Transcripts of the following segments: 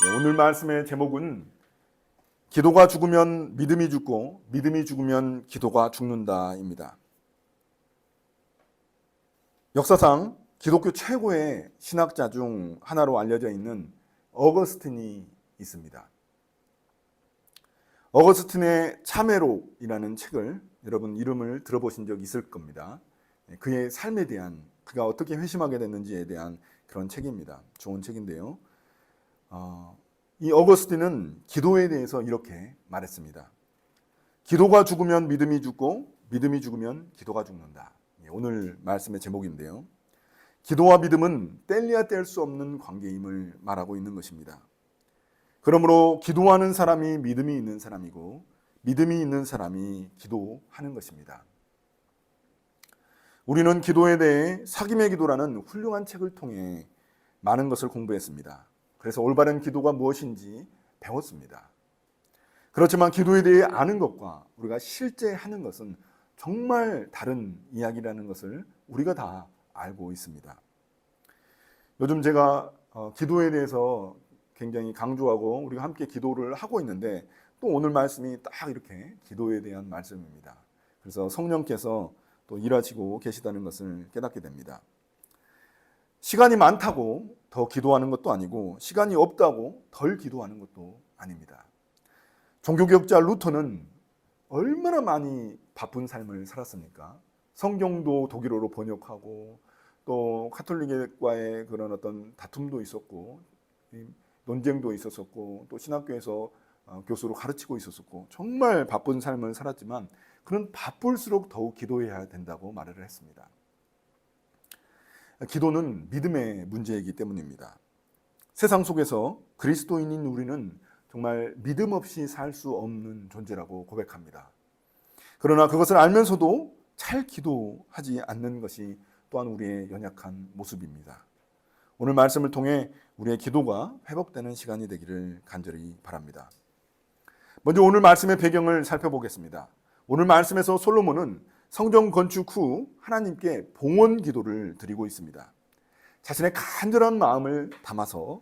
오늘 말씀의 제목은 기도가 죽으면 믿음이 죽고 믿음이 죽으면 기도가 죽는다입니다. 역사상 기독교 최고의 신학자 중 하나로 알려져 있는 어거스틴이 있습니다. 어거스틴의 참회록이라는 책을 여러분 이름을 들어보신 적 있을 겁니다. 그의 삶에 대한, 그가 어떻게 회심하게 됐는지에 대한 그런 책입니다. 좋은 책인데요. 이 어거스틴은 기도에 대해서 이렇게 말했습니다. 기도가 죽으면 믿음이 죽고 믿음이 죽으면 기도가 죽는다. 오늘 말씀의 제목인데요. 기도와 믿음은 뗄래야 뗄 수 없는 관계임을 말하고 있는 것입니다. 그러므로 기도하는 사람이 믿음이 있는 사람이고 믿음이 있는 사람이 기도하는 것입니다. 우리는 기도에 대해 사김의 기도라는 훌륭한 책을 통해 많은 것을 공부했습니다. 그래서 올바른 기도가 무엇인지 배웠습니다. 그렇지만 기도에 대해 아는 것과 우리가 실제 하는 것은 정말 다른 이야기라는 것을 우리가 다 알고 있습니다. 요즘 제가 기도에 대해서 굉장히 강조하고 우리가 함께 기도를 하고 있는데 또 오늘 말씀이 딱 이렇게 기도에 대한 말씀입니다. 그래서 성령께서 또 일하시고 계시다는 것을 깨닫게 됩니다. 시간이 많다고 더 기도하는 것도 아니고 시간이 없다고 덜 기도하는 것도 아닙니다. 종교개혁자 루터는 얼마나 많이 바쁜 삶을 살았습니까? 성경도 독일어로 번역하고 또 카톨릭과의 그런 어떤 다툼도 있었고 논쟁도 있었었고 또 신학교에서 교수로 가르치고 있었었고 정말 바쁜 삶을 살았지만 그는 바쁠수록 더욱 기도해야 된다고 말을 했습니다. 기도는 믿음의 문제이기 때문입니다. 세상 속에서 그리스도인인 우리는 정말 믿음 없이 살 수 없는 존재라고 고백합니다. 그러나 그것을 알면서도 잘 기도하지 않는 것이 또한 우리의 연약한 모습입니다. 오늘 말씀을 통해 우리의 기도가 회복되는 시간이 되기를 간절히 바랍니다. 먼저 오늘 말씀의 배경을 살펴보겠습니다. 오늘 말씀에서 솔로몬은 성전 건축 후 하나님께 봉헌 기도를 드리고 있습니다. 자신의 간절한 마음을 담아서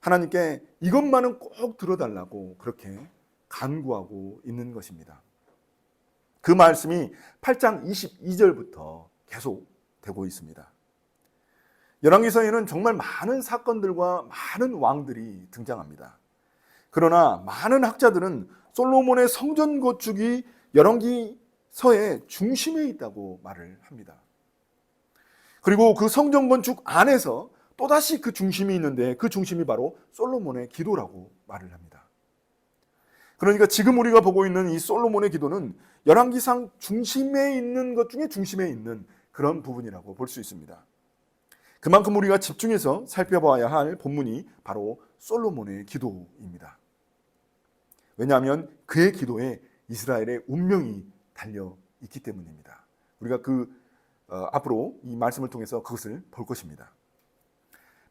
하나님께 이것만은 꼭 들어달라고 그렇게 간구하고 있는 것입니다. 그 말씀이 8장 22절부터 계속 되고 있습니다. 열왕기서에는 정말 많은 사건들과 많은 왕들이 등장합니다. 그러나 많은 학자들은 솔로몬의 성전 건축이 열왕기서의 중심에 있다고 말을 합니다. 그리고 그 성전 건축 안에서 또다시 그 중심이 있는데 그 중심이 바로 솔로몬의 기도라고 말을 합니다. 그러니까 지금 우리가 보고 있는 이 솔로몬의 기도는 열왕기상 중심에 있는 것 중에 중심에 있는 그런 부분이라고 볼 수 있습니다. 그만큼 우리가 집중해서 살펴봐야 할 본문이 바로 솔로몬의 기도입니다. 왜냐하면 그의 기도에 이스라엘의 운명이 달려 있기 때문입니다. 우리가 앞으로 이 말씀을 통해서 그것을 볼 것입니다.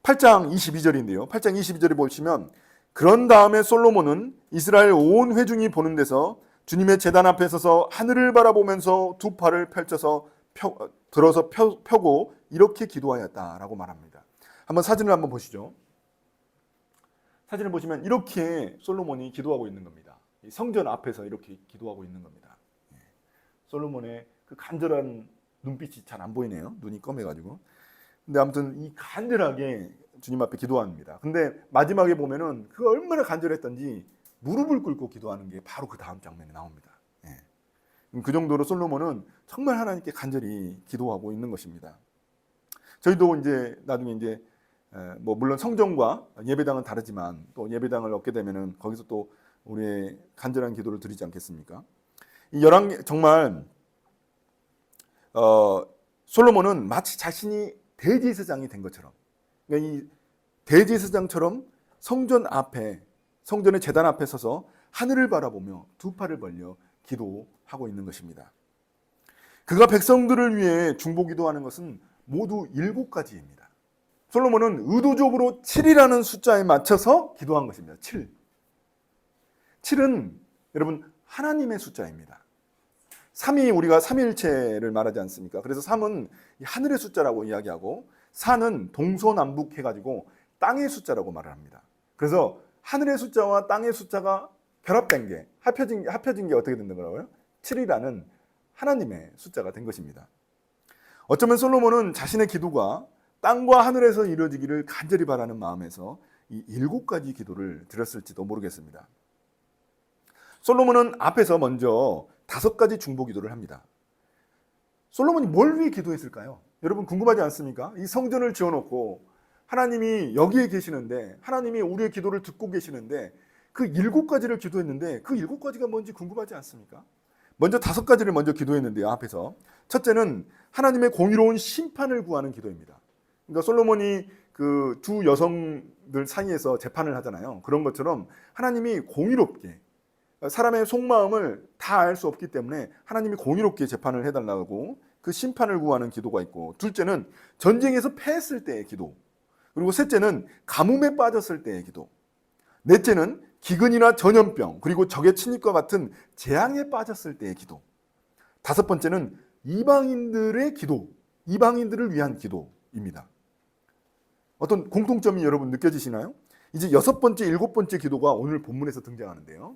8장 22절인데요. 8장 22절에 보시면 그런 다음에 솔로몬은 이스라엘 온 회중이 보는 데서 주님의 제단 앞에 서서 하늘을 바라보면서 두 팔을 들어서 펴고 이렇게 기도하였다라고 말합니다. 한번 사진을 한번 보시죠. 사진을 보시면 이렇게 솔로몬이 기도하고 있는 겁니다. 성전 앞에서 이렇게 기도하고 있는 겁니다. 솔로몬의 그 간절한 눈빛이 잘 안 보이네요. 눈이 검해가지고. 근데 아무튼 이 간절하게 주님 앞에 기도합니다. 근데 마지막에 보면은 그 얼마나 간절했던지 무릎을 꿇고 기도하는 게 바로 그 다음 장면에 나옵니다. 그 정도로 솔로몬은 정말 하나님께 간절히 기도하고 있는 것입니다. 저희도 이제 나중에 이제 물론 성전과 예배당은 다르지만 또 예배당을 얻게 되면은 거기서 또 우리의 간절한 기도를 드리지 않겠습니까? 이 정말 솔로몬은 마치 자신이 대제사장이 된 것처럼, 그러니까 이 대제사장처럼 성전의 제단 앞에 서서 하늘을 바라보며 두 팔을 벌려 기도하고 있는 것입니다. 그가 백성들을 위해 중보기도하는 것은 모두 7가지입니다. 솔로몬은 의도적으로 7이라는 숫자에 맞춰서 기도한 것입니다. 7. 7은 여러분 하나님의 숫자입니다. 3이 우리가 삼위일체를 말하지 않습니까? 그래서 3은 하늘의 숫자라고 이야기하고 4는 동서남북 해가지고 땅의 숫자라고 말을 합니다. 그래서 하늘의 숫자와 땅의 숫자가 결합된 게 합혀진 게 어떻게 된다는 거라고요? 7이라는 하나님의 숫자가 된 것입니다. 어쩌면 솔로몬은 자신의 기도가 땅과 하늘에서 이루어지기를 간절히 바라는 마음에서 이 7가지 기도를 드렸을지도 모르겠습니다. 솔로몬은 앞에서 먼저 5가지 중보 기도를 합니다. 솔로몬이 뭘 위해 기도했을까요? 여러분 궁금하지 않습니까? 이 성전을 지어놓고 하나님이 여기에 계시는데, 하나님이 우리의 기도를 듣고 계시는데 그 7가지를 기도했는데 그 7가지가 뭔지 궁금하지 않습니까? 먼저 5가지를 먼저 기도했는데요. 앞에서 첫째는 하나님의 공의로운 심판을 구하는 기도입니다. 그러니까 솔로몬이 그 두 여성들 사이에서 재판을 하잖아요. 그런 것처럼 하나님이 공의롭게, 사람의 속마음을 다 알 수 없기 때문에 하나님이 공의롭게 재판을 해달라고 그 심판을 구하는 기도가 있고, 둘째는 전쟁에서 패했을 때의 기도, 그리고 셋째는 가뭄에 빠졌을 때의 기도, 넷째는 기근이나 전염병 그리고 적의 침입과 같은 재앙에 빠졌을 때의 기도, 5번째는 이방인들의 기도, 이방인들을 위한 기도입니다. 어떤 공통점이 여러분 느껴지시나요? 이제 6번째, 7번째 기도가 오늘 본문에서 등장하는데요.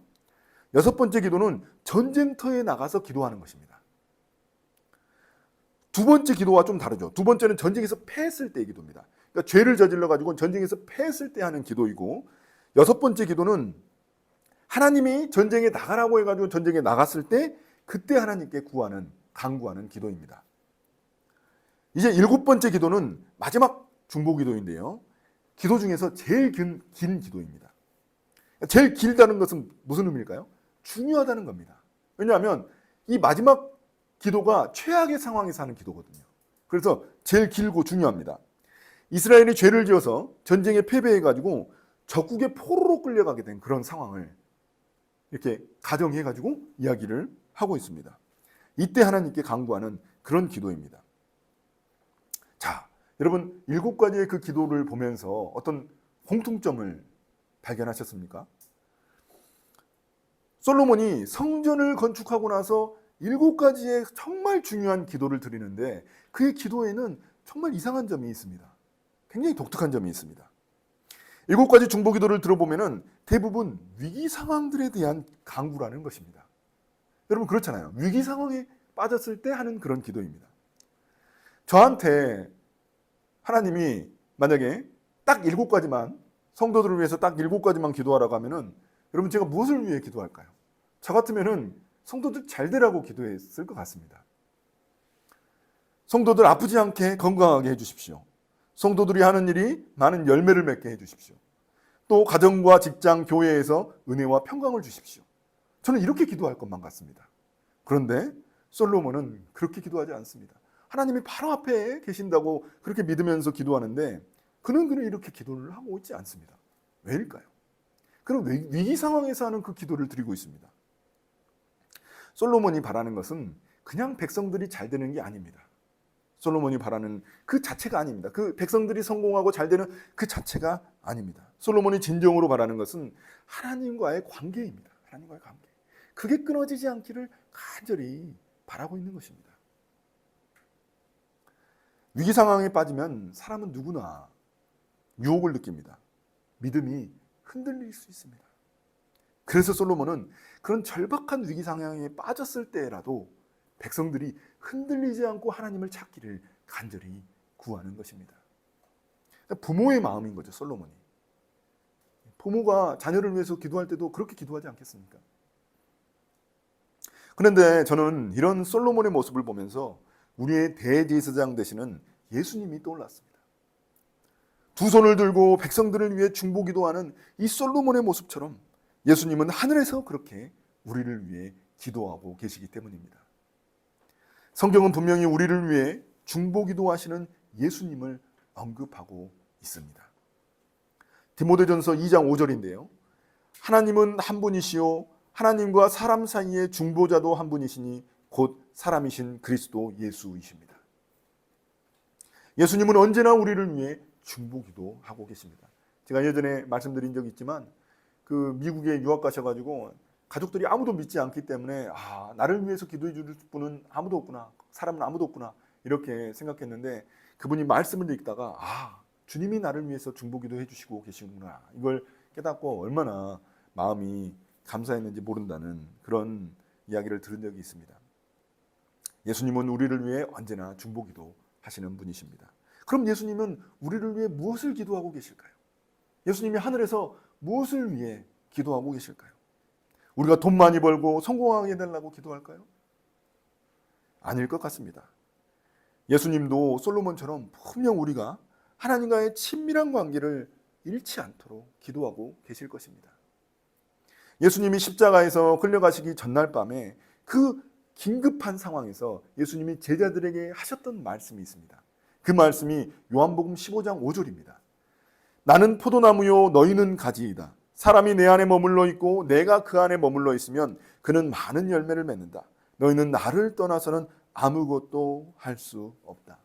6번째 기도는 전쟁터에 나가서 기도하는 것입니다. 2번째 기도와 좀 다르죠. 2번째는 전쟁에서 패했을 때의 기도입니다. 그러니까 죄를 저질러 가지고 전쟁에서 패했을 때 하는 기도이고, 6번째 기도는 하나님이 전쟁에 나가라고 해가지고 전쟁에 나갔을 때 그때 하나님께 구하는, 간구하는 기도입니다. 이제 7번째 기도는 마지막 중보 기도인데요. 기도 중에서 제일 긴 기도입니다. 제일 길다는 것은 무슨 의미일까요? 중요하다는 겁니다. 왜냐하면 이 마지막 기도가 최악의 상황에서 하는 기도거든요. 그래서 제일 길고 중요합니다. 이스라엘이 죄를 지어서 전쟁에 패배해가지고 적국의 포로로 끌려가게 된 그런 상황을 이렇게 가정해가지고 이야기를 하고 있습니다. 이때 하나님께 간구하는 그런 기도입니다. 자, 여러분 7가지의 그 기도를 보면서 어떤 공통점을 발견하셨습니까? 솔로몬이 성전을 건축하고 나서 7가지의 정말 중요한 기도를 드리는데 그의 기도에는 정말 이상한 점이 있습니다. 굉장히 독특한 점이 있습니다. 7가지 중보 기도를 들어보면은 대부분 위기 상황들에 대한 간구라는 것입니다. 여러분 그렇잖아요. 위기 상황에 빠졌을 때 하는 그런 기도입니다. 저한테 하나님이 만약에 딱 7가지만, 성도들을 위해서 딱 7가지만 기도하라고 하면은 여러분 제가 무엇을 위해 기도할까요? 저 같으면은 성도들 잘 되라고 기도했을 것 같습니다. 성도들 아프지 않게 건강하게 해주십시오. 성도들이 하는 일이 많은 열매를 맺게 해주십시오. 또 가정과 직장, 교회에서 은혜와 평강을 주십시오. 저는 이렇게 기도할 것만 같습니다. 그런데 솔로몬은 그렇게 기도하지 않습니다. 하나님이 바로 앞에 계신다고 그렇게 믿으면서 기도하는데 그는 이렇게 기도를 하고 있지 않습니다. 왜일까요? 그럼 위기 상황에서 하는 그 기도를 드리고 있습니다. 솔로몬이 바라는 것은 그냥 백성들이 잘 되는 게 아닙니다. 솔로몬이 바라는 그 자체가 아닙니다. 그 백성들이 성공하고 잘 되는 그 자체가 아닙니다. 솔로몬이 진정으로 바라는 것은 하나님과의 관계입니다. 하나님과의 관계. 그게 끊어지지 않기를 간절히 바라고 있는 것입니다. 위기 상황에 빠지면 사람은 누구나 유혹을 느낍니다. 믿음이 흔들릴 수 있습니다. 그래서 솔로몬은 그런 절박한 위기 상황에 빠졌을 때라도 백성들이 흔들리지 않고 하나님을 찾기를 간절히 구하는 것입니다. 부모의 마음인 거죠, 솔로몬이. 부모가 자녀를 위해서 기도할 때도 그렇게 기도하지 않겠습니까? 그런데 저는 이런 솔로몬의 모습을 보면서 우리의 대제사장 되시는 예수님이 떠올랐습니다. 두 손을 들고 백성들을 위해 중보 기도하는 이 솔로몬의 모습처럼 예수님은 하늘에서 그렇게 우리를 위해 기도하고 계시기 때문입니다. 성경은 분명히 우리를 위해 중보 기도하시는 예수님을 언급하고 있습니다. 디모데전서 2장 5절인데요. 하나님은 한 분이시요 하나님과 사람 사이의 중보자도 한 분이시니 곧 사람이신 그리스도 예수이십니다. 예수님은 언제나 우리를 위해 중보 기도하고 계십니다. 제가 예전에 말씀드린 적이 있지만 그 미국에 유학 가셔가지고 가족들이 아무도 믿지 않기 때문에 나를 위해서 기도해 줄 분은 아무도 없구나, 사람은 아무도 없구나 이렇게 생각했는데 그분이 말씀을 읽다가 주님이 나를 위해서 중보 기도해 주시고 계시구나 이걸 깨닫고 얼마나 마음이 감사했는지 모른다는 그런 이야기를 들은 적이 있습니다. 예수님은 우리를 위해 언제나 중보기도 하시는 분이십니다. 그럼 예수님은 우리를 위해 무엇을 기도하고 계실까요? 예수님이 하늘에서 무엇을 위해 기도하고 계실까요? 우리가 돈 많이 벌고 성공하게 해달라고 기도할까요? 아닐 것 같습니다. 예수님도 솔로몬처럼 분명 우리가 하나님과의 친밀한 관계를 잃지 않도록 기도하고 계실 것입니다. 예수님이 십자가에서 끌려가시기 전날 밤에 그 긴급한 상황에서 예수님이 제자들에게 하셨던 말씀이 있습니다. 그 말씀이 요한복음 15장 5절입니다. 나는 포도나무요 너희는 가지이다. 사람이 내 안에 머물러 있고 내가 그 안에 머물러 있으면 그는 많은 열매를 맺는다. 너희는 나를 떠나서는 아무것도 할 수 없다.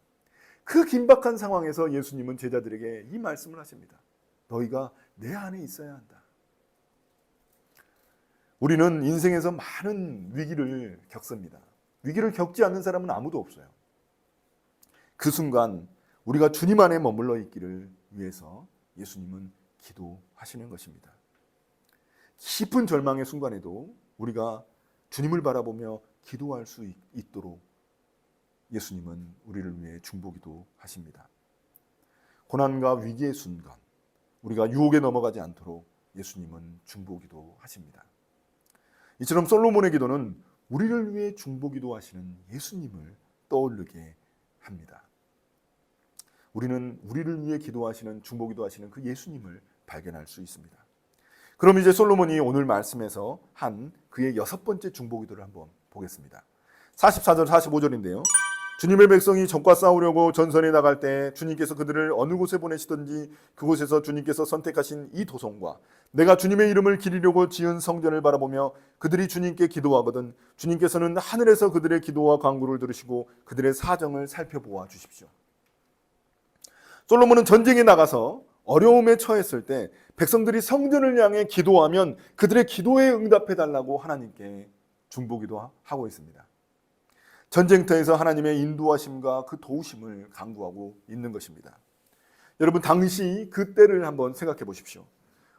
그 긴박한 상황에서 예수님은 제자들에게 이 말씀을 하십니다. 너희가 내 안에 있어야 한다. 우리는 인생에서 많은 위기를 겪습니다. 위기를 겪지 않는 사람은 아무도 없어요. 그 순간 우리가 주님 안에 머물러 있기를 위해서 예수님은 기도하시는 것입니다. 깊은 절망의 순간에도 우리가 주님을 바라보며 기도할 수 있도록 예수님은 우리를 위해 중보기도 하십니다. 고난과 위기의 순간 우리가 유혹에 넘어가지 않도록 예수님은 중보기도 하십니다. 이처럼 솔로몬의 기도는 우리를 위해 중보기도 하시는 예수님을 떠올리게 합니다. 우리는 우리를 위해 기도하시는 중보기도 하시는 그 예수님을 발견할 수 있습니다. 그럼 이제 솔로몬이 오늘 말씀에서 한 그의 6번째 중보기도를 한번 보겠습니다. 44절 45절인데요. 주님의 백성이 적과 싸우려고 전선에 나갈 때 주님께서 그들을 어느 곳에 보내시든지 그곳에서 주님께서 선택하신 이 도성과 내가 주님의 이름을 기리려고 지은 성전을 바라보며 그들이 주님께 기도하거든 주님께서는 하늘에서 그들의 기도와 간구를 들으시고 그들의 사정을 살펴보아 주십시오. 솔로몬은 전쟁에 나가서 어려움에 처했을 때 백성들이 성전을 향해 기도하면 그들의 기도에 응답해달라고 하나님께 중보기도 하고 있습니다. 전쟁터에서 하나님의 인도하심과 그 도우심을 간구하고 있는 것입니다. 여러분 당시 그 때를 한번 생각해 보십시오.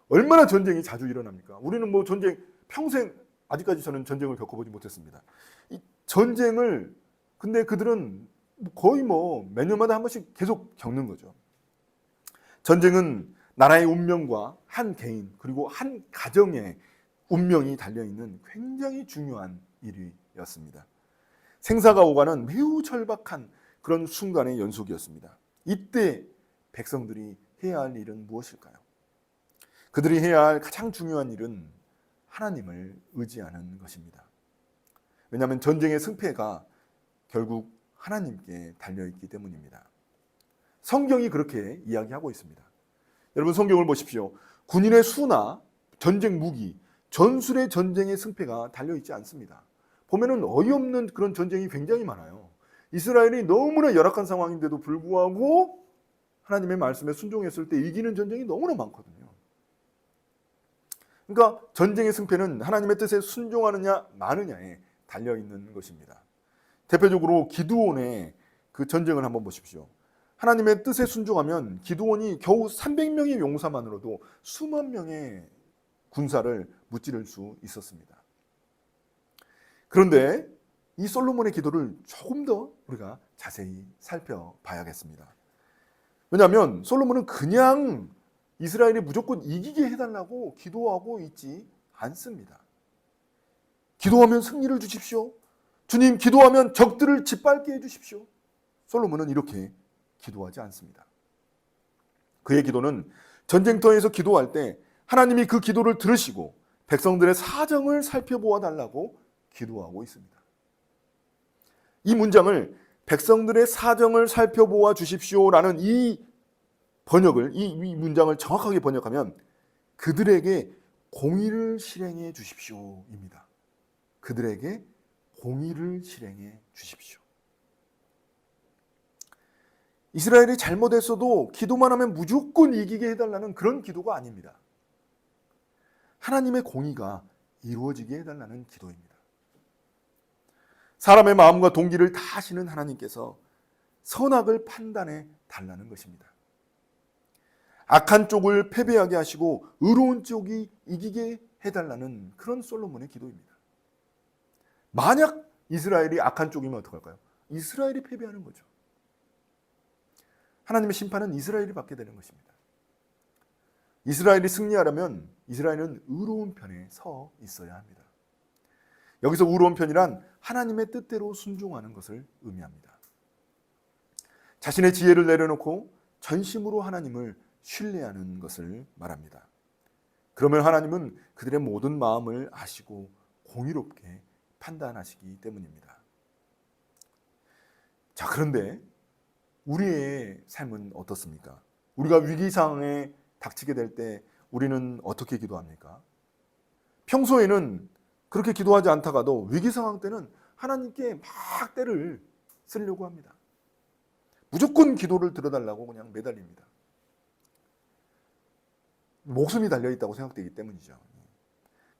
얼마나 전쟁이 자주 일어납니까? 우리는 뭐 전쟁 평생 아직까지 저는 전쟁을 겪어보지 못했습니다. 이 전쟁을 근데 그들은 거의 뭐 몇 년마다 한 번씩 계속 겪는 거죠. 전쟁은 나라의 운명과 한 개인 그리고 한 가정의 운명이 달려있는 굉장히 중요한 일이었습니다. 생사가 오가는 매우 절박한 그런 순간의 연속이었습니다. 이때 백성들이 해야 할 일은 무엇일까요? 그들이 해야 할 가장 중요한 일은 하나님을 의지하는 것입니다. 왜냐하면 전쟁의 승패가 결국 하나님께 달려있기 때문입니다. 성경이 그렇게 이야기하고 있습니다. 여러분 성경을 보십시오. 군인의 수나 전쟁 무기, 전술의 전쟁의 승패가 달려있지 않습니다. 보면은 어이없는 그런 전쟁이 굉장히 많아요. 이스라엘이 너무나 열악한 상황인데도 불구하고 하나님의 말씀에 순종했을 때 이기는 전쟁이 너무나 많거든요. 그러니까 전쟁의 승패는 하나님의 뜻에 순종하느냐 마느냐에 달려있는 것입니다. 대표적으로 기드온의 그 전쟁을 한번 보십시오. 하나님의 뜻에 순종하면 기드온이 겨우 300명의 용사만으로도 수만 명의 군사를 무찌를 수 있었습니다. 그런데 이 솔로몬의 기도를 조금 더 우리가 자세히 살펴봐야겠습니다. 왜냐하면 솔로몬은 그냥 이스라엘이 무조건 이기게 해달라고 기도하고 있지 않습니다. 기도하면 승리를 주십시오. 주님 기도하면 적들을 짓밟게 해주십시오. 솔로몬은 이렇게 기도하지 않습니다. 그의 기도는 전쟁터에서 기도할 때 하나님이 그 기도를 들으시고 백성들의 사정을 살펴보아 달라고 기도하고 있습니다. 이 문장을 백성들의 사정을 살펴보아 주십시오라는 이 번역을 이 문장을 정확하게 번역하면 그들에게 공의를 실행해 주십시오입니다. 그들에게 공의를 실행해 주십시오. 이스라엘이 잘못했어도 기도만 하면 무조건 이기게 해달라는 그런 기도가 아닙니다. 하나님의 공의가 이루어지게 해달라는 기도입니다. 사람의 마음과 동기를 다 아시는 하나님께서 선악을 판단해 달라는 것입니다. 악한 쪽을 패배하게 하시고 의로운 쪽이 이기게 해달라는 그런 솔로몬의 기도입니다. 만약 이스라엘이 악한 쪽이면 어떡할까요? 이스라엘이 패배하는 거죠. 하나님의 심판은 이스라엘이 받게 되는 것입니다. 이스라엘이 승리하려면 이스라엘은 의로운 편에 서 있어야 합니다. 여기서 의로운 편이란 하나님의 뜻대로 순종하는 것을 의미합니다. 자신의 지혜를 내려놓고 전심으로 하나님을 신뢰하는 것을 말합니다. 그러면 하나님은 그들의 모든 마음을 아시고 공의롭게 판단하시기 때문입니다. 자, 그런데 우리의 삶은 어떻습니까? 우리가 위기 상황에 닥치게 될 때 우리는 어떻게 기도합니까? 평소에는 그렇게 기도하지 않다가도 위기 상황 때는 하나님께 막 때를 쓰려고 합니다. 무조건 기도를 들어달라고 그냥 매달립니다. 목숨이 달려있다고 생각되기 때문이죠.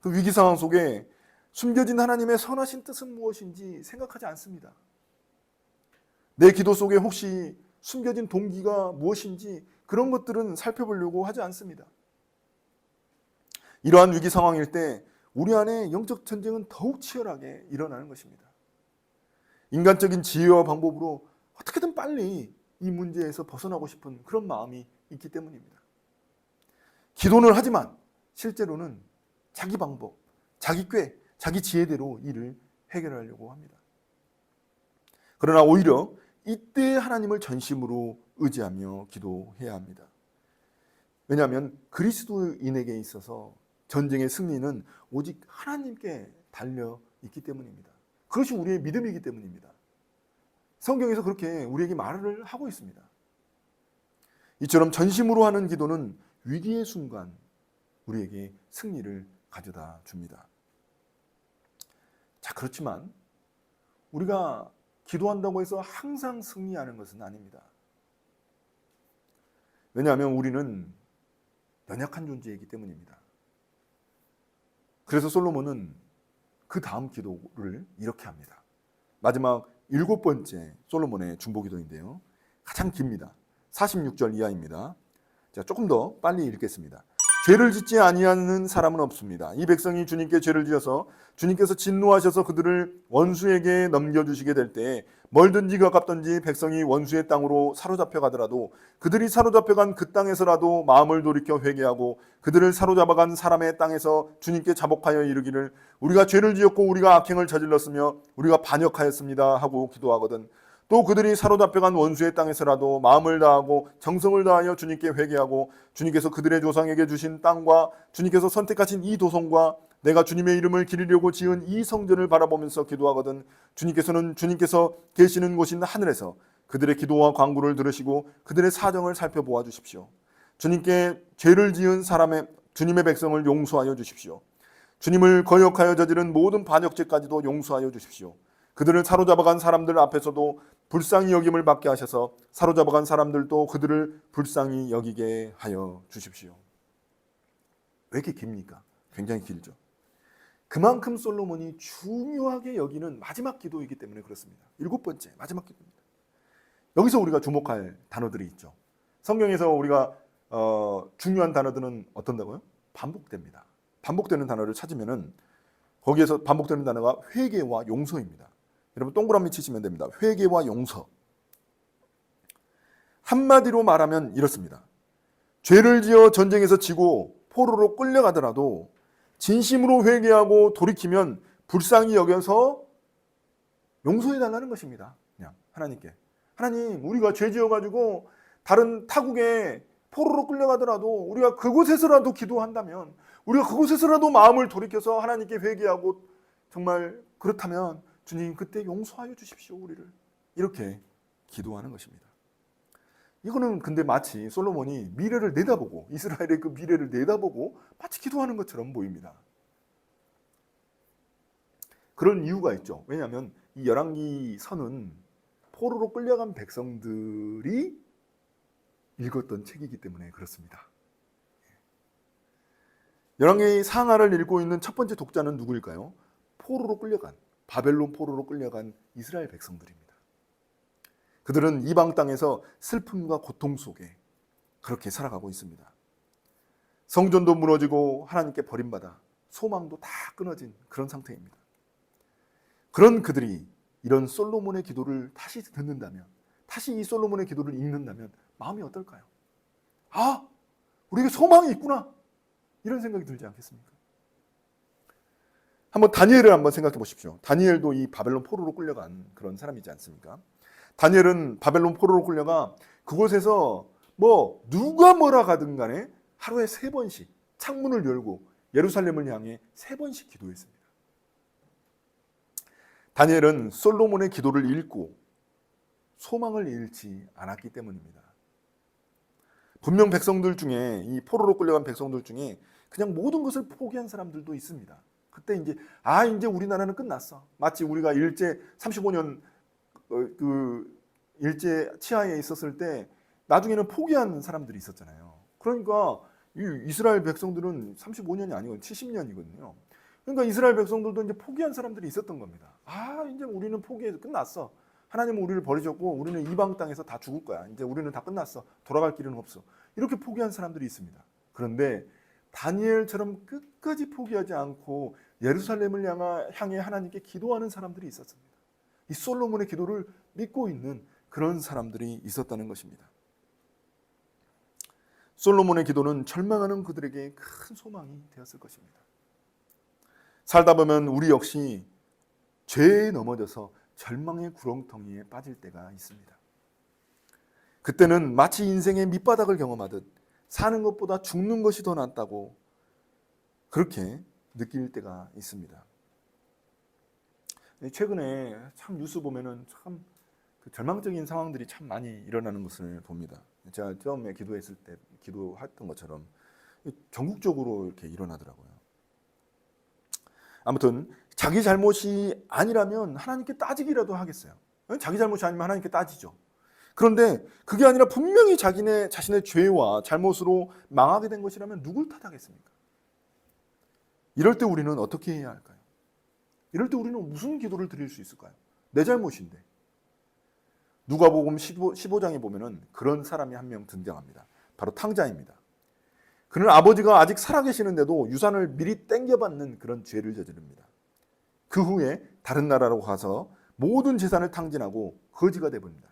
그 위기 상황 속에 숨겨진 하나님의 선하신 뜻은 무엇인지 생각하지 않습니다. 내 기도 속에 혹시 숨겨진 동기가 무엇인지 그런 것들은 살펴보려고 하지 않습니다. 이러한 위기 상황일 때 우리 안에 영적 전쟁은 더욱 치열하게 일어나는 것입니다. 인간적인 지혜와 방법으로 어떻게든 빨리 이 문제에서 벗어나고 싶은 그런 마음이 있기 때문입니다. 기도는 하지만 실제로는 자기 방법, 자기 꾀, 자기 지혜대로 일을 해결하려고 합니다. 그러나 오히려 이때 하나님을 전심으로 의지하며 기도해야 합니다. 왜냐하면 그리스도인에게 있어서 전쟁의 승리는 오직 하나님께 달려 있기 때문입니다. 그것이 우리의 믿음이기 때문입니다. 성경에서 그렇게 우리에게 말을 하고 있습니다. 이처럼 전심으로 하는 기도는 위기의 순간 우리에게 승리를 가져다 줍니다. 자, 그렇지만 우리가 기도한다고 해서 항상 승리하는 것은 아닙니다. 왜냐하면 우리는 연약한 존재이기 때문입니다. 그래서 솔로몬은 그 다음 기도를 이렇게 합니다. 마지막 7번째 솔로몬의 중보기도인데요. 가장 깁니다. 46절 이하입니다. 자, 조금 더 빨리 읽겠습니다. 죄를 짓지 아니하는 사람은 없습니다. 이 백성이 주님께 죄를 지어서 주님께서 진노하셔서 그들을 원수에게 넘겨주시게 될 때 멀든지 가깝든지 백성이 원수의 땅으로 사로잡혀 가더라도 그들이 사로잡혀간 그 땅에서라도 마음을 돌이켜 회개하고 그들을 사로잡아간 사람의 땅에서 주님께 자복하여 이르기를 우리가 죄를 지었고 우리가 악행을 저질렀으며 우리가 반역하였습니다 하고 기도하거든. 또 그들이 사로잡혀간 원수의 땅에서라도 마음을 다하고 정성을 다하여 주님께 회개하고 주님께서 그들의 조상에게 주신 땅과 주님께서 선택하신 이 도성과 내가 주님의 이름을 기리려고 지은 이 성전을 바라보면서 기도하거든. 주님께서는 주님께서 계시는 곳인 하늘에서 그들의 기도와 간구를 들으시고 그들의 사정을 살펴보아 주십시오. 주님께 죄를 지은 주님의 백성을 용서하여 주십시오. 주님을 거역하여 저지른 모든 반역죄까지도 용서하여 주십시오. 그들을 사로잡아간 사람들 앞에서도 불쌍히 여김을 받게 하셔서 사로잡아간 사람들도 그들을 불쌍히 여기게 하여 주십시오. 왜 이렇게 깁니까? 굉장히 길죠. 그만큼 솔로몬이 중요하게 여기는 마지막 기도이기 때문에 그렇습니다. 7번째 마지막 기도입니다. 여기서 우리가 주목할 단어들이 있죠. 성경에서 우리가 중요한 단어들은 어떤다고요? 반복됩니다. 반복되는 단어를 찾으면은 거기에서 반복되는 단어가 회개와 용서입니다. 여러분 동그라미 치시면 됩니다. 회개와 용서. 한마디로 말하면 이렇습니다. 죄를 지어 전쟁에서 지고 포로로 끌려가더라도 진심으로 회개하고 돌이키면 불쌍히 여겨서 용서해달라는 것입니다. 그냥 하나님께. 하나님, 우리가 죄 지어가지고 다른 타국에 포로로 끌려가더라도 우리가 그곳에서라도 기도한다면 우리가 그곳에서라도 마음을 돌이켜서 하나님께 회개하고 정말 그렇다면 주님 그때 용서하여 주십시오 우리를. 이렇게 기도하는 것입니다. 이거는 근데 마치 솔로몬이 미래를 내다보고 이스라엘의 그 미래를 내다보고 마치 기도하는 것처럼 보입니다. 그런 이유가 있죠. 왜냐하면 이 열왕기 서는 포로로 끌려간 백성들이 읽었던 책이기 때문에 그렇습니다. 열왕기 상하를 읽고 있는 첫 번째 독자는 누구일까요? 포로로 끌려간 바벨론 포로로 끌려간 이스라엘 백성들입니다. 그들은 이방 땅에서 슬픔과 고통 속에 그렇게 살아가고 있습니다. 성전도 무너지고 하나님께 버림받아 소망도 다 끊어진 그런 상태입니다. 그런 그들이 이런 솔로몬의 기도를 다시 듣는다면, 다시 이 솔로몬의 기도를 읽는다면 마음이 어떨까요? 아, 우리에게 소망이 있구나, 이런 생각이 들지 않겠습니까? 한번 다니엘을 한번 생각해 보십시오. 다니엘도 이 바벨론 포로로 끌려간 그런 사람이지 않습니까? 다니엘은 바벨론 포로로 끌려가 그곳에서 뭐 누가 뭐라 가든 간에 하루에 3번씩 창문을 열고 예루살렘을 향해 3번씩 기도했습니다. 다니엘은 솔로몬의 기도를 읽고 소망을 잃지 않았기 때문입니다. 분명 백성들 중에, 이 포로로 끌려간 백성들 중에 그냥 모든 것을 포기한 사람들도 있습니다. 그때 이제 이제 우리나라는 끝났어. 마치 우리가 일제 35년 그 일제 치하에 있었을 때 나중에는 포기한 사람들이 있었잖아요. 그러니까 이 이스라엘 백성들은 35년이 아니고 70년이거든요. 그러니까 이스라엘 백성들도 이제 포기한 사람들이 있었던 겁니다. 이제 우리는 포기해서 끝났어. 하나님은 우리를 버리셨고 우리는 이방 땅에서 다 죽을 거야. 이제 우리는 다 끝났어. 돌아갈 길은 없어. 이렇게 포기한 사람들이 있습니다. 그런데 다니엘처럼 끝까지 포기하지 않고 예루살렘을 향해 하나님께 기도하는 사람들이 있었습니다. 이 솔로몬의 기도를 믿고 있는 그런 사람들이 있었다는 것입니다. 솔로몬의 기도는 절망하는 그들에게 큰 소망이 되었을 것입니다. 살다 보면 우리 역시 죄에 넘어져서 절망의 구렁텅이에 빠질 때가 있습니다. 그때는 마치 인생의 밑바닥을 경험하듯 사는 것보다 죽는 것이 더 낫다고 그렇게 느낄 때가 있습니다. 최근에 참 뉴스 보면은 참 절망적인 상황들이 참 많이 일어나는 것을 봅니다. 제가 처음에 기도했을 때 기도했던 것처럼 전국적으로 이렇게 일어나더라고요. 아무튼 자기 잘못이 아니라면 하나님께 따지기라도 하겠어요. 자기 잘못이 아니면 하나님께 따지죠. 그런데 그게 아니라 분명히 자신의 죄와 잘못으로 망하게 된 것이라면 누굴 탓하겠습니까? 이럴 때 우리는 어떻게 해야 할까요? 이럴 때 우리는 무슨 기도를 드릴 수 있을까요? 내 잘못인데. 누가복음 15장에 보면은 그런 사람이 한 명 등장합니다. 바로 탕자입니다. 그는 아버지가 아직 살아계시는데도 유산을 미리 땡겨받는 그런 죄를 저지릅니다. 그 후에 다른 나라로 가서 모든 재산을 탕진하고 거지가 되버립니다.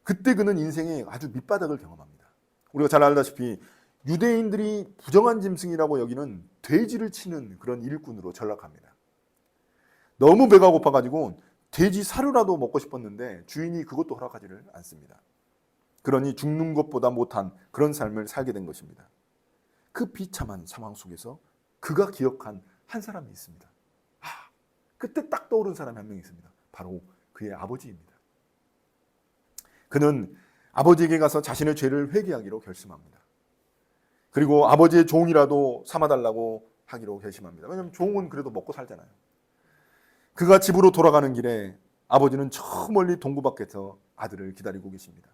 그때 그는 인생의 아주 밑바닥을 경험합니다. 우리가 잘 알다시피 유대인들이 부정한 짐승이라고 여기는 돼지를 치는 그런 일꾼으로 전락합니다. 너무 배가 고파가지고 돼지 사료라도 먹고 싶었는데 주인이 그것도 허락하지를 않습니다. 그러니 죽는 것보다 못한 그런 삶을 살게 된 것입니다. 그 비참한 상황 속에서 그가 기억한 한 사람이 있습니다. 그때 딱 떠오른 사람이 한 명 있습니다. 바로 그의 아버지입니다. 그는 아버지에게 가서 자신의 죄를 회개하기로 결심합니다. 그리고 아버지의 종이라도 삼아달라고 하기로 결심합니다. 왜냐하면 종은 그래도 먹고 살잖아요. 그가 집으로 돌아가는 길에 아버지는 저 멀리 동구 밖에서 아들을 기다리고 계십니다.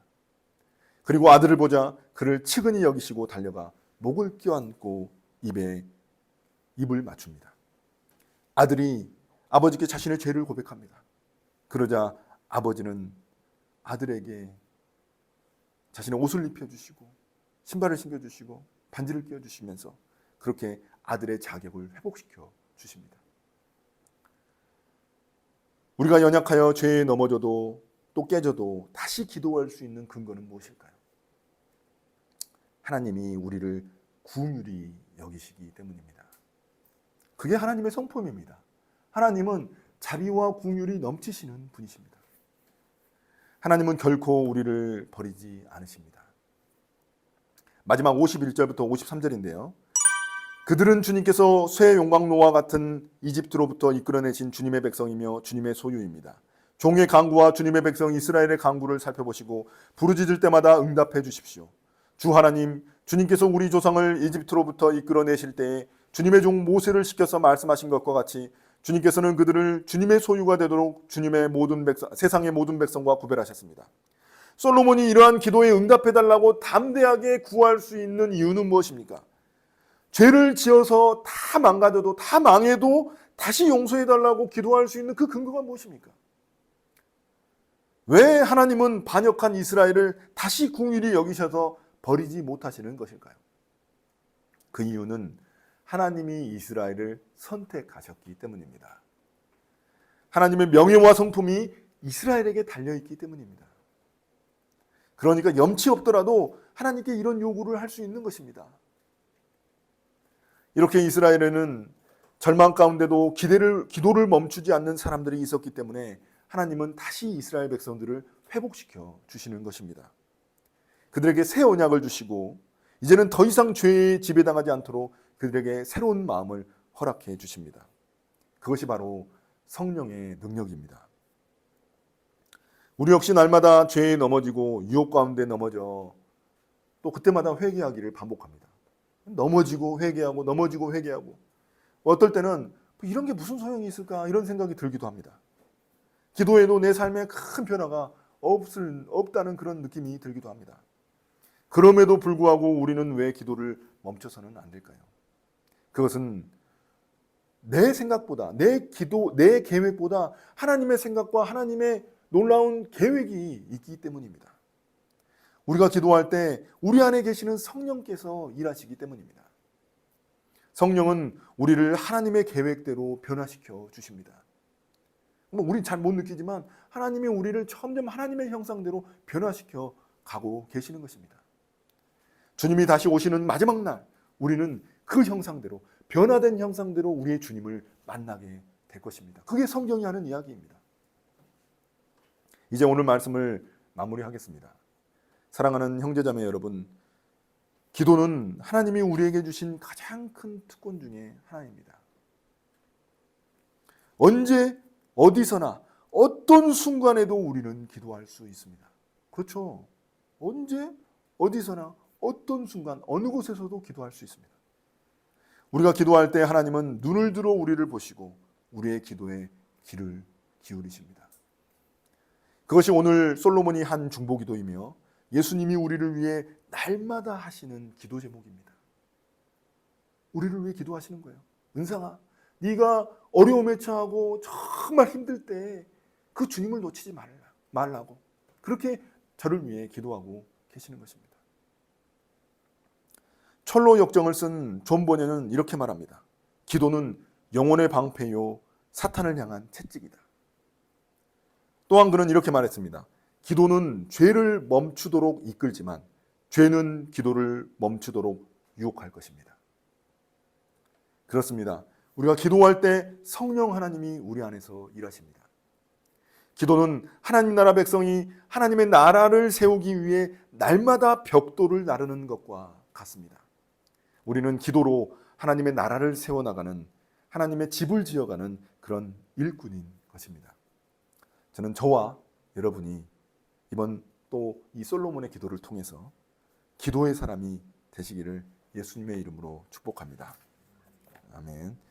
그리고 아들을 보자 그를 측은히 여기시고 달려가 목을 껴안고 입에 입을 맞춥니다. 아들이 아버지께 자신의 죄를 고백합니다. 그러자 아버지는 아들에게 자신의 옷을 입혀주시고 신발을 신겨주시고 반지를 끼워주시면서 그렇게 아들의 자격을 회복시켜 주십니다. 우리가 연약하여 죄에 넘어져도 또 깨져도 다시 기도할 수 있는 근거는 무엇일까요? 하나님이 우리를 긍휼히 여기시기 때문입니다. 그게 하나님의 성품입니다. 하나님은 자비와 긍휼이 넘치시는 분이십니다. 하나님은 결코 우리를 버리지 않으십니다. 마지막 51절부터 53절인데요. 그들은 주님께서 쇠 용광로와 같은 이집트로부터 이끌어내신 주님의 백성이며 주님의 소유입니다. 종의 간구와 주님의 백성 이스라엘의 간구를 살펴보시고 부르짖을 때마다 응답해 주십시오. 주 하나님, 주님께서 우리 조상을 이집트로부터 이끌어내실 때에 주님의 종 모세를 시켜서 말씀하신 것과 같이 주님께서는 그들을 주님의 소유가 되도록 주님의 모든 백성, 세상의 모든 백성과 구별하셨습니다. 솔로몬이 이러한 기도에 응답해달라고 담대하게 구할 수 있는 이유는 무엇입니까? 죄를 지어서 다 망가져도 다 망해도 다시 용서해달라고 기도할 수 있는 그 근거가 무엇입니까? 왜 하나님은 반역한 이스라엘을 다시 긍휼히 여기셔서 버리지 못하시는 것일까요? 그 이유는 하나님이 이스라엘을 선택하셨기 때문입니다. 하나님의 명예와 성품이 이스라엘에게 달려있기 때문입니다. 그러니까 염치 없더라도 하나님께 이런 요구를 할 수 있는 것입니다. 이렇게 이스라엘에는 절망 가운데도 기도를 멈추지 않는 사람들이 있었기 때문에 하나님은 다시 이스라엘 백성들을 회복시켜 주시는 것입니다. 그들에게 새 언약을 주시고 이제는 더 이상 죄에 지배당하지 않도록 그들에게 새로운 마음을 허락해 주십니다. 그것이 바로 성령의 능력입니다. 우리 역시 날마다 죄에 넘어지고 유혹 가운데 넘어져 또 그때마다 회개하기를 반복합니다. 넘어지고 회개하고 넘어지고 회개하고 어떨 때는 이런 게 무슨 소용이 있을까 이런 생각이 들기도 합니다. 기도해도 내 삶에 큰 변화가 없다는 그런 느낌이 들기도 합니다. 그럼에도 불구하고 우리는 왜 기도를 멈춰서는 안 될까요? 그것은 내 생각보다 내 계획보다 하나님의 생각과 하나님의 놀라운 계획이 있기 때문입니다. 우리가 기도할 때 우리 안에 계시는 성령께서 일하시기 때문입니다. 성령은 우리를 하나님의 계획대로 변화시켜 주십니다. 우리는 잘 못 느끼지만 하나님이 우리를 점점 하나님의 형상대로 변화시켜 가고 계시는 것입니다. 주님이 다시 오시는 마지막 날 우리는 그 형상대로 변화된 형상대로 우리의 주님을 만나게 될 것입니다. 그게 성경이 하는 이야기입니다. 이제 오늘 말씀을 마무리하겠습니다. 사랑하는 형제자매 여러분, 기도는 하나님이 우리에게 주신 가장 큰 특권 중에 하나입니다. 언제 어디서나 어떤 순간에도 우리는 기도할 수 있습니다. 그렇죠? 언제 어디서나 어떤 순간 어느 곳에서도 기도할 수 있습니다. 우리가 기도할 때 하나님은 눈을 들어 우리를 보시고 우리의 기도에 귀를 기울이십니다. 그것이 오늘 솔로몬이 한 중보기도이며 예수님이 우리를 위해 날마다 하시는 기도 제목입니다. 우리를 위해 기도하시는 거예요. 은상아, 네가 어려움에 처하고 정말 힘들 때 그 주님을 놓치지 말라고 그렇게 저를 위해 기도하고 계시는 것입니다. 철로 역정을 쓴 존 버녀는 이렇게 말합니다. 기도는 영혼의 방패요 사탄을 향한 채찍이다. 또한 그는 이렇게 말했습니다. 기도는 죄를 멈추도록 이끌지만 죄는 기도를 멈추도록 유혹할 것입니다. 그렇습니다. 우리가 기도할 때 성령 하나님이 우리 안에서 일하십니다. 기도는 하나님 나라 백성이 하나님의 나라를 세우기 위해 날마다 벽돌을 나르는 것과 같습니다. 우리는 기도로 하나님의 나라를 세워나가는 하나님의 집을 지어가는 그런 일꾼인 것입니다. 저는 저와 여러분이 이번 또 이 솔로몬의 기도를 통해서 기도의 사람이 되시기를 예수님의 이름으로 축복합니다. 아멘.